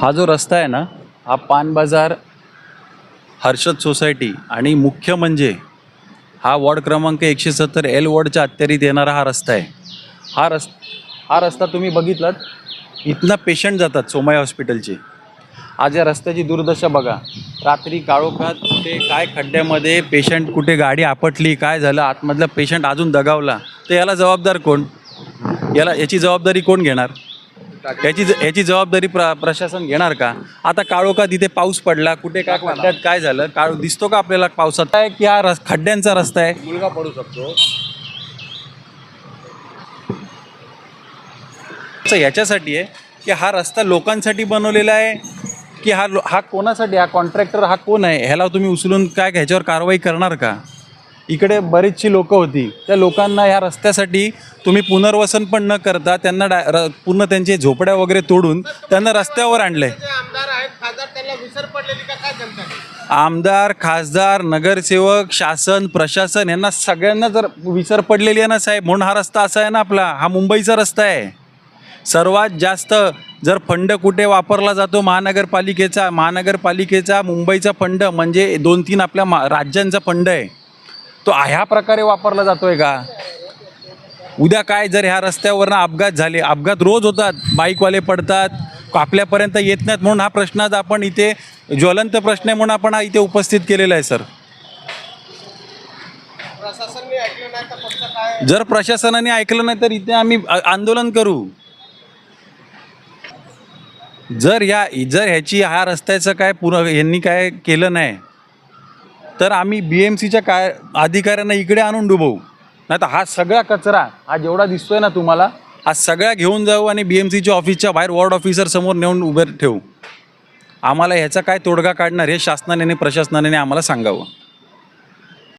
हा जो रस्ता आहे ना, हा पान बाजार हर्षद सोसायटी आणि मुख्य म्हणजे हा वॉर्ड क्रमांक 170 एल वॉर्डच्या अखत्यारीत येणारा हा रस्ता आहे. हा रस्ता तुम्ही बघितलात, इथनं पेशंट जातात सोमय हॉस्पिटलचे. आज या रस्त्याची दुर्दशा बघा. रात्री काळोखात कुठे काय खड्ड्यामध्ये पेशंट, कुठे गाडी आपटली, काय झालं, आतमधला पेशंट अजून दगावला, तर याला जबाबदार कोण? याची जबाबदारी कोण घेणार? याची जबाबदारी प्रशासन घेणार का? आता काळोखात इथे पाऊस पडला, कुठे काय खड्ड्यात काय झालं, दिसतो का आपल्याला पावसात? काय की हा खड्ड्यांचा रस्ता आहे, मुलगा पडू शकतो. याच्यासाठी आहे की हा रस्ता लोकांसाठी बनवलेला आहे की हा कोणासाठी? हा कॉन्ट्रॅक्टर हा कोण आहे? ह्याला तुम्ही उचलून काय ह्याच्यावर कारवाई करणार का? इकडे बरीचशी लोकं होती, त्या लोकांना ह्या रस्त्यासाठी तुम्ही पुनर्वसन पण न करता त्यांना पूर्ण त्यांचे झोपड्या वगैरे तोडून त्यांना रस्त्यावर आणलंय. आमदार आहेत, खासदार, त्यांना विसर पडलेली का काय जनता? आमदार, खासदार, नगरसेवक, शासन, प्रशासन यांना सगळ्यांना जर विसर पडलेली आहे ना साहेब, म्हणून हा रस्ता असा आहे ना आपला, हा मुंबईचा रस्ता आहे. सर्वात जास्त जर फंड कुठे वापरला जातो महानगरपालिकेचा मुंबईचा फंड म्हणजे 2-3 आपल्या राज्यांचा फंड आहे, तो ह्या प्रकारे वापरला जातोय का? उद्या काय जर ह्या रस्त्यावरनं अपघात झाले, अपघात रोज होतात, बाईकवाले पडतात, आपल्यापर्यंत येत नाहीत, म्हणून हा प्रश्न आज आपण इथे ज्वलंत प्रश्न आहे म्हणून आपण हा इथे उपस्थित केलेला आहे. सर, प्रशासनाने ऐकलं नाही तर पुढचं काय? जर प्रशासनाने ऐकलं नाही तर इथे आम्ही आंदोलन करू. जर ह्या रस्त्याचं काय यांनी काय केलं नाही तर आम्ही BMCच्या अधिकाऱ्यांना इकडे आणून डुबवू. नाही तर हा सगळा कचरा हा जेवढा दिसतोय ना तुम्हाला, हा सगळा घेऊन जाऊ आणि BMCच्या ऑफिसच्या बाहेर वॉर्ड ऑफिसर समोर नेऊन उभे ठेवू. आम्हाला ह्याचा काय तोडगा काढणार हे शासनाने आणि प्रशासनाने आम्हाला सांगावं.